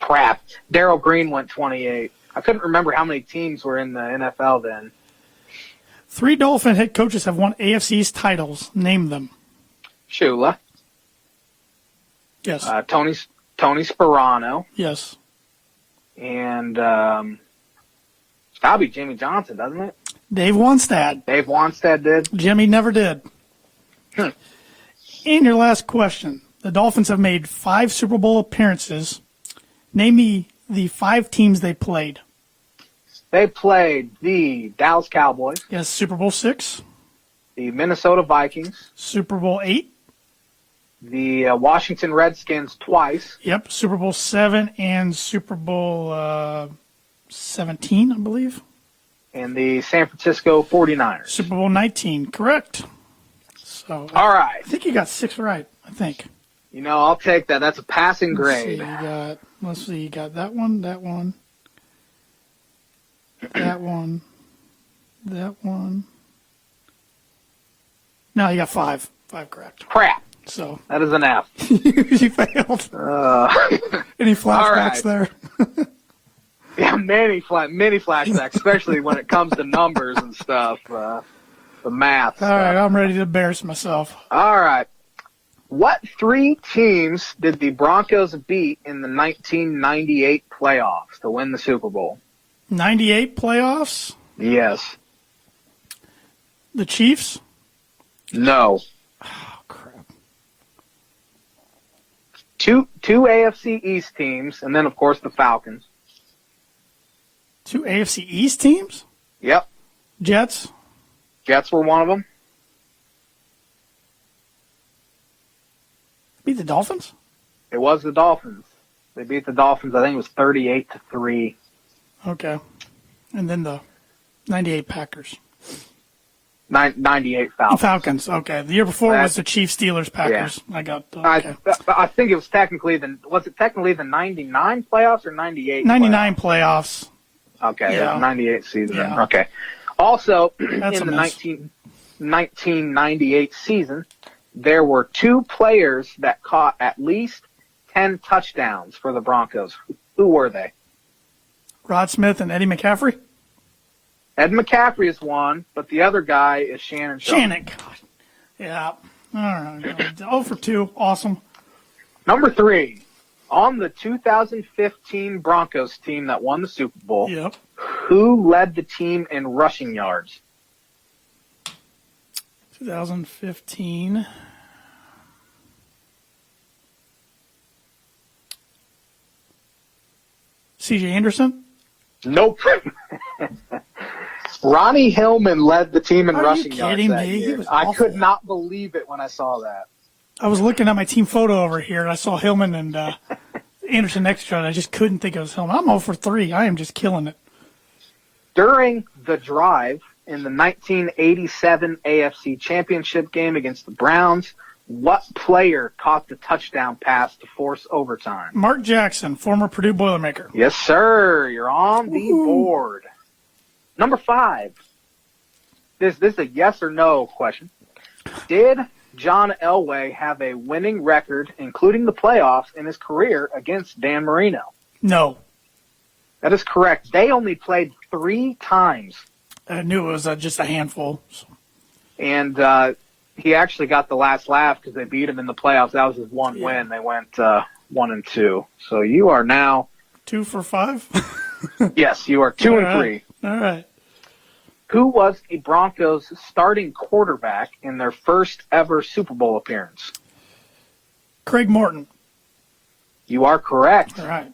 Crap. Darryl Green went 28. I couldn't remember how many teams were in the NFL then. 3 Dolphin head coaches have won AFC East titles. Name them. Shula. Yes. Tony Sperano. Yes. And that'll be Jimmy Johnson, doesn't it? Dave Wanstead. Dave Wanstead did. Jimmy never did. And your last question. The Dolphins have made 5 Super Bowl appearances. Name me the 5 teams they played. They played the Dallas Cowboys. Yes, Super Bowl 6. The Minnesota Vikings. Super Bowl 8. The Washington Redskins twice. Yep, Super Bowl 7 and Super Bowl 17, I believe. And the San Francisco 49ers. Super Bowl 19, correct. So All right. I think you got 6 right, I think. You know, I'll take that. That's a passing grade. Let's see, you got that one, that one, that one, that one. No, you got 5. 5 correct. Crap. So that is an F. you failed. Any flashbacks there? Yeah, many flashbacks, especially when it comes to numbers and stuff. The math. All right, I'm ready to embarrass myself. All right. What 3 teams did the Broncos beat in the 1998 playoffs to win the Super Bowl? 98 playoffs? Yes. The Chiefs? No. Oh, crap. two AFC East teams, and then, of course, the Falcons. 2 AFC East teams? Yep. Jets? Jets were one of them. Beat the Dolphins? It was the Dolphins. They beat the Dolphins, I think it was 38-3. Okay. And then the 98 Packers. 98 Falcons. Falcons, okay. The year before was the Chiefs, Steelers, Packers. Yeah. I got, okay. I think it was technically was it technically the 99 playoffs or 98 99 playoffs. Okay, Yeah. 98 season. Yeah. Okay. Also, That's in a the mess. 1998 season, there were 2 players that caught at least 10 touchdowns for the Broncos. Who were they? Rod Smith and Eddie McCaffrey? Ed McCaffrey is one, but the other guy is Shannon Sharpe. Shannon. God. Yeah. All right. 0 for 2. Awesome. Number 3, on the 2015 Broncos team that won the Super Bowl, Yep. who led the team in rushing yards? 2015. C.J. Anderson? Nope. Ronnie Hillman led the team in Are you rushing yards kidding that me? He year. was I awful. could not believe it when I saw that. I was looking at my team photo over here, and I saw Hillman and Anderson next to each other. I just couldn't think it was Hillman. I'm 0 for 3. I am just killing it. During the drive in the 1987 AFC Championship game against the Browns, what player caught the touchdown pass to force overtime? Mark Jackson, former Purdue Boilermaker. Yes, sir. You're on the board. Number 5. This is a yes or no question. Did John Elway have a winning record, including the playoffs, in his career against Dan Marino? No. That is correct. They only played 3 times. I knew it was just a handful. So. And he actually got the last laugh because they beat him in the playoffs. That was his one win. They went 1-2. So you are now 2 for 5? yes, you are 2 and 3. All right. Who was the Broncos' starting quarterback in their first ever Super Bowl appearance? Craig Morton. You are correct. All right.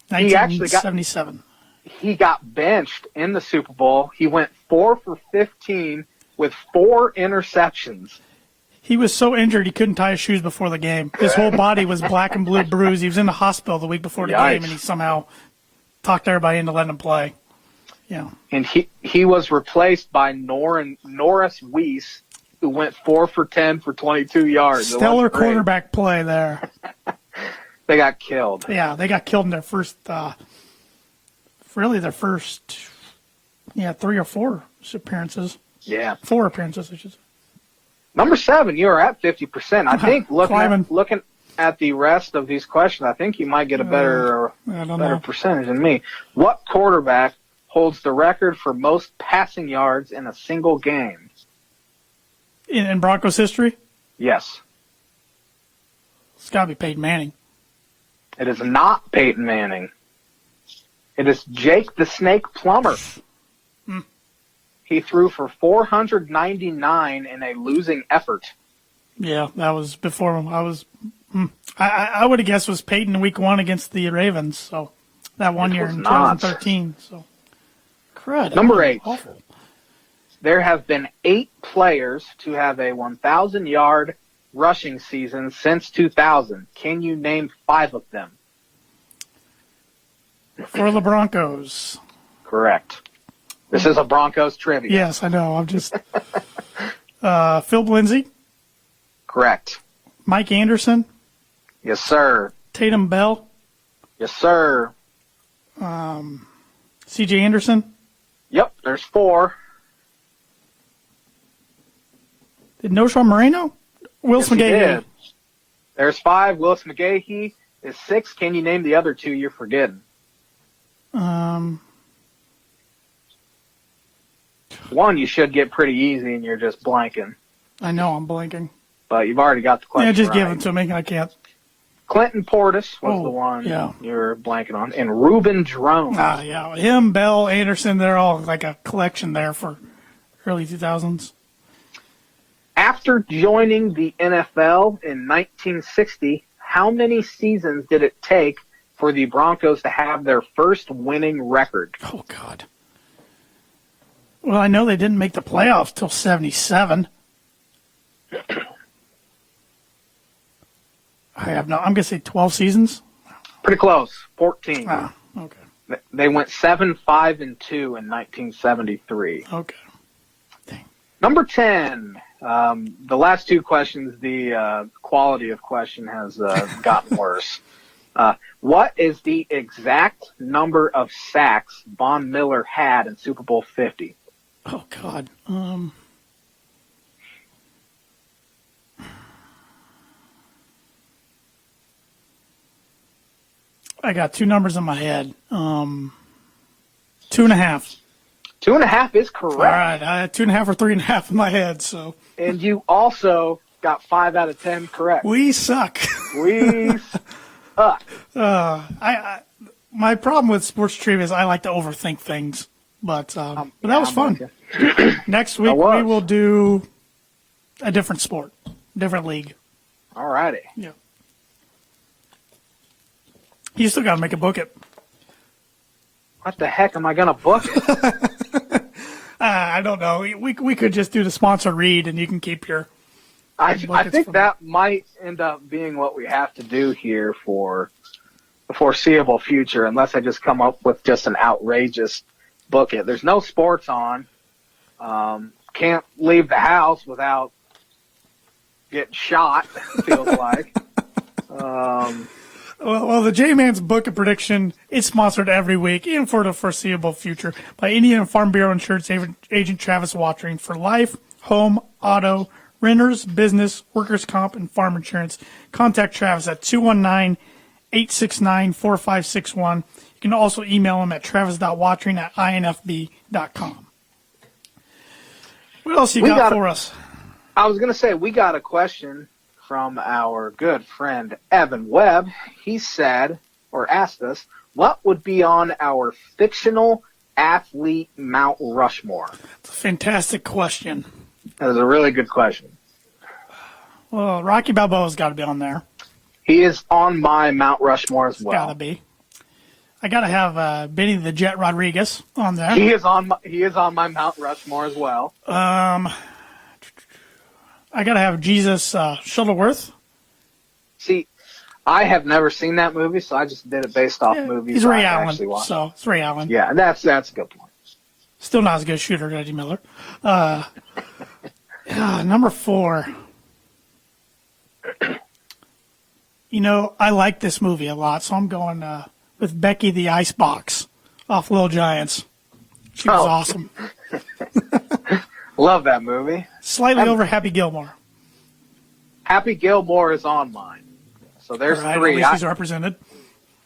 He actually got 1977. he got benched in the Super Bowl. He went 4 for 15 with 4 interceptions. He was so injured he couldn't tie his shoes before the game. His whole body was black and blue bruised. He was in the hospital the week before the game, and he somehow talked everybody into letting him play. Yeah. And he was replaced by Norris Weiss, who went 4 for 10 for 22 yards. Stellar quarterback play there. They got killed. Yeah, they got killed in their first, their first, 3 or 4 appearances. Yeah. 4 appearances, I should say. Number 7, you are at 50%. I think looking at the rest of these questions, I think you might get a better percentage than me. What quarterback holds the record for most passing yards in a single game? In Broncos history? Yes. It's got to be Peyton Manning. It is not Peyton Manning. It is Jake the Snake Plummer. He threw for 499 in a losing effort. Yeah, that was before I would have guessed it was Peyton week 1 against the Ravens. So that one year in 2013. So crud. Number 8. Awful. There have been 8 players to have a 1,000-yard rushing season since 2000. Can you name 5 of them? For the Broncos. Correct. This is a Broncos trivia. Yes, I know. I'm just Phil Lindsay. Correct. Mike Anderson. Yes, sir. Tatum Bell. Yes, sir. C.J. Anderson. Yep, there's 4. Did Noshawn Moreno? Willis Yes, he McGahee. did. There's 5. Willis McGahee is 6. Can you name the other 2 you're forgetting? One you should get pretty easy, and you're just blanking. I know, I'm blanking. But you've already got the question Yeah, just right. give it to me. I can't. Clinton Portis was the one you're blanking on, and Reuben Drone. Yeah. Him, Bell, Anderson, they're all like a collection there for early 2000s. After joining the NFL in 1960, how many seasons did it take for the Broncos to have their first winning record? Oh, God. Well, I know they didn't make the playoffs till 77. I'm going to say 12 seasons. Pretty close. 14. Ah, okay. They went 7-5-2 in 1973. Okay. Dang. Number 10. The last two questions, the quality of question has gotten worse. What is the exact number of sacks Von Miller had in Super Bowl 50? Oh, God. I got two numbers in my head. 2.5. 2.5 is correct. All right. I had 2.5 or 3.5 in my head, so. And you also got 5 out of 10 correct. We suck. We suck. My problem with sports trivia is I like to overthink things, but that was fun. Next week we will do a different sport, different league. All righty. Yeah. You still got to make a book it. What the heck am I going to book it? I don't know. We could just do the sponsor read, and you can keep your. I think that might end up being what we have to do here for the foreseeable future, unless I just come up with just an outrageous book it. There's no sports on. Can't leave the house without getting shot, it feels like. Well, the J-Man's Book of Prediction is sponsored every week and for the foreseeable future by Indian Farm Bureau Insurance Agent Travis Watering for life, home, auto, renters, business, workers' comp, and farm insurance. Contact Travis at 219-869-4561. You can also email him at travis.watering@infb.com. What else you got for us? I was going to say, we got a question from our good friend Evan Webb. He said, or asked us, what would be on our fictional athlete Mount Rushmore? It's a fantastic question. That is a really good question. Well, Rocky Balboa's got to be on there. He is on my Mount Rushmore as well. Got to be. I got to have Benny the Jet Rodriguez on there. He is on my Mount Rushmore as well. I got to have Jesus Shuttleworth. See, I have never seen that movie, so I just did it based off movies he's Ray I Allen, actually watched. so it's Ray Allen. Yeah, that's a good point. Still not as good a shooter as Reggie Miller. Number 4. I like this movie a lot, so I'm going with Becky the Icebox off Little Giants. She was awesome. Love that movie. Slightly over Happy Gilmore. Happy Gilmore is on mine. So there's 3. At least he's represented.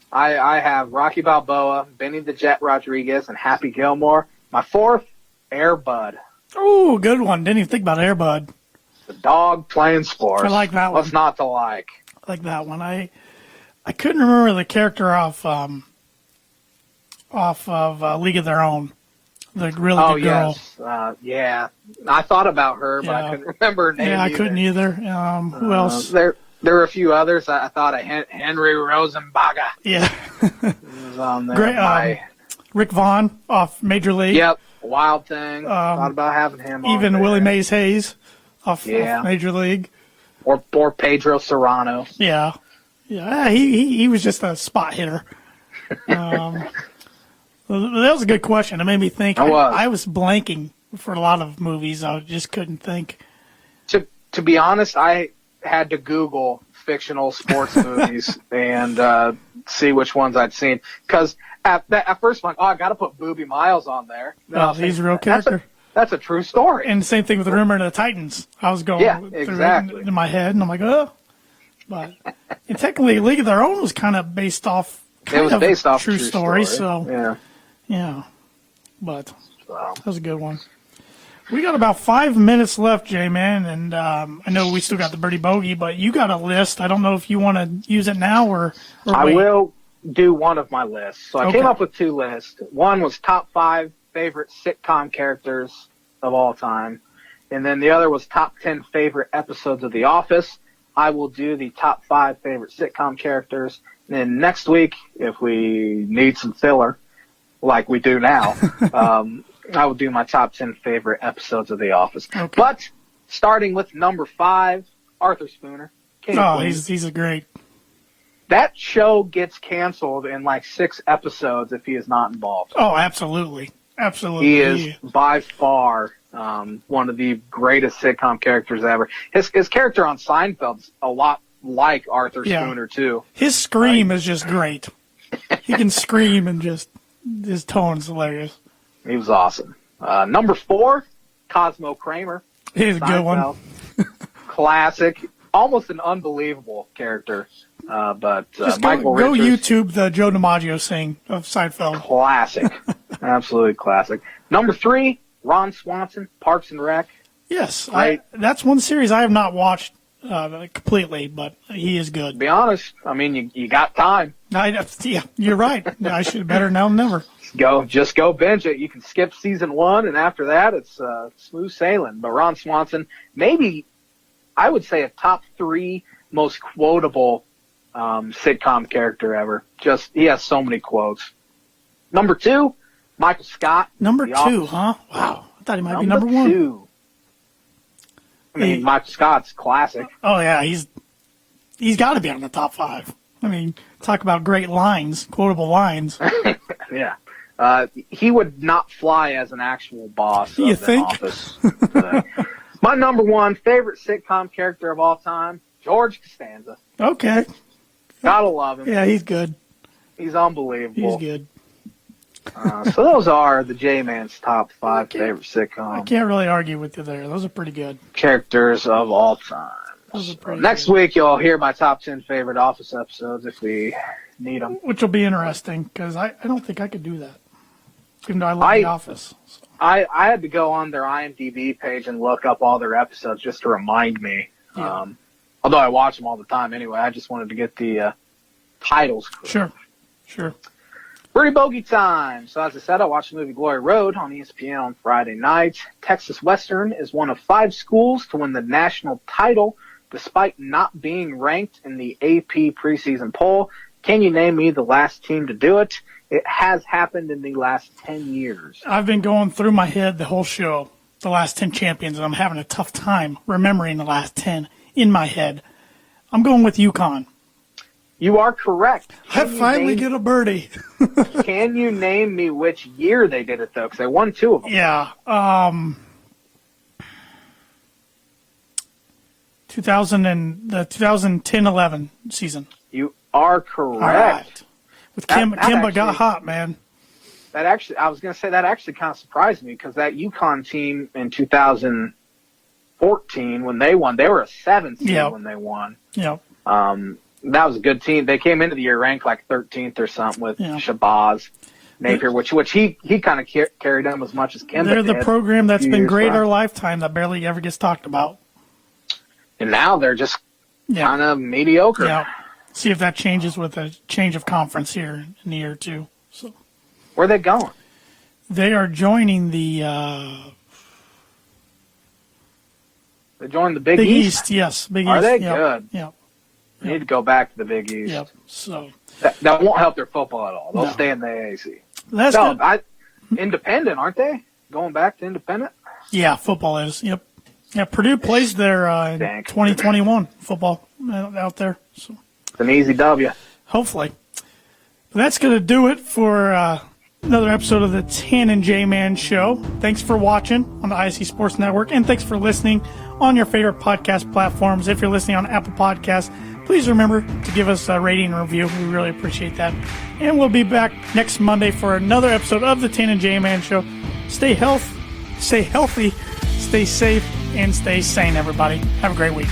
I have Rocky Balboa, Benny the Jet Rodriguez, and Happy Gilmore. My 4th, Air Bud. Oh, good one. Didn't even think about Air Bud. The dog playing sports. I like that one. What's not to like? I like that one. I couldn't remember the character off of League of Their Own. The really good girl. Yes. Yeah. I thought about her, but I couldn't remember her name. Yeah, I couldn't either. Who else? There were a few others. I thought of Henry Rosenbaga. Yeah. was on there. Great. Rick Vaughn off Major League. Yep. Wild Thing. Thought about having him on even there. Willie Mays Hayes off Major League. Or Pedro Serrano. Yeah. Yeah. He was just a spot hitter. That was a good question. It made me think. I was blanking for a lot of movies. I just couldn't think. To be honest, I had to Google fictional sports movies and see which ones I'd seen. Because at first, I'm like, I got to put Boobie Miles on there. Oh, he's a real character. That's a true story. And the same thing with the Rumor of the Titans. I was going through it in my head, and I'm like, oh. But and technically, League of Their Own was kind of based off a true story. So yeah. But that was a good one. We got about 5 minutes left, J-Man, and I know we still got the Birdie Bogey, but you got a list. I don't know if you want to use it now or I wait. will do one of my lists. So I came up with 2 lists. One was top 5 favorite sitcom characters of all time, and then the other was top 10 favorite episodes of The Office. I will do the top 5 favorite sitcom characters. And then next week, if we need some filler, like we do now, I will do my top 10 favorite episodes of The Office. Okay. But starting with number 5, Arthur Spooner. King of Queens. He's a great. That show gets canceled in like 6 episodes if he is not involved. Oh, absolutely. Absolutely. He is by far one of the greatest sitcom characters ever. His character on Seinfeld's a lot like Arthur Spooner, too. His scream is just great. He can scream and just, his tone's hilarious. He was awesome. Number 4, Cosmo Kramer. He's a good one. Classic. Almost an unbelievable character. But just Michael go Richards. YouTube the Joe DiMaggio sing of Seinfeld. Classic. Absolutely classic. Number 3, Ron Swanson, Parks and Rec. Yes. Right. That's one series I have not watched completely, but he is good. To be honest, I mean, you got time. Yeah, you're right. I should better now than never. Just go binge it. You can skip season 1, and after that, it's smooth sailing. But Ron Swanson, maybe I would say a top 3 most quotable sitcom character ever. Just he has so many quotes. Number 2, Michael Scott. Number 2, huh? Wow, I thought he might be number 1. 2. I mean, Michael Scott's classic. Oh yeah, he's got to be on the top 5. I mean, talk about great lines, quotable lines. Yeah. He would not fly as an actual boss You of the think? Office. My number 1 favorite sitcom character of all time, George Costanza. Okay. Gotta love him. Yeah, he's good. He's unbelievable. He's good. So those are the J-Man's top 5 favorite sitcom I can't really argue with you there. Those are pretty good. characters of all time. Those are pretty Next good. week, you'll hear my top 10 favorite Office episodes if we need them. Which will be interesting, because I don't think I could do that. Even though I love The Office. So. I had to go on their IMDb page and look up all their episodes just to remind me. Yeah. Although I watch them all the time anyway, I just wanted to get the titles correct. Sure. Birdie Bogey time. So as I said, I watched the movie Glory Road on ESPN on Friday night. Texas Western is one of 5 schools to win the national title despite not being ranked in the AP preseason poll. Can you name me the last team to do it? It has happened in the last 10 years. I've been going through my head the whole show, the last 10 champions, and I'm having a tough time remembering the last 10 in my head. I'm going with UConn. You are correct. I finally get a birdie. Can you name me which year they did it, though? Because they won 2 of them. Yeah. 2010-11 season. You are correct. All right. With Kimba actually got hot, man. That actually, I was going to say that actually kind of surprised me because that UConn team in 2014 when they won, they were a 7th seed when they won. Yeah. That was a good team. They came into the year ranked like 13th or something with Shabazz Napier, which he kind of carried them as much as Kimba They're the did program that's been great prior. our lifetime that barely ever gets talked about. And now they're just kind of mediocre. Yeah. See if that changes with a change of conference here in a year or 2. So where are they going? They are joining the They joined the Big East. Yes, Big East. Are they Yep. good? Yeah. They need to go back to the Big East. Yep. So that won't help their football at all. They'll stay in the AAC. That's good. Independent, aren't they? Going back to independent? Yeah, football is. Yep. Yeah, Purdue plays their in 2021 football out there. So it's an easy W. Hopefully. But that's going to do it for another episode of the Tan and J-Man Show. Thanks for watching on the IC Sports Network, and thanks for listening on your favorite podcast platforms. If you're listening on Apple Podcasts, please remember to give us a rating and review. We really appreciate that. And we'll be back next Monday for another episode of the Tan and J-Man Show. Stay healthy, stay safe, and stay sane, everybody. Have a great week.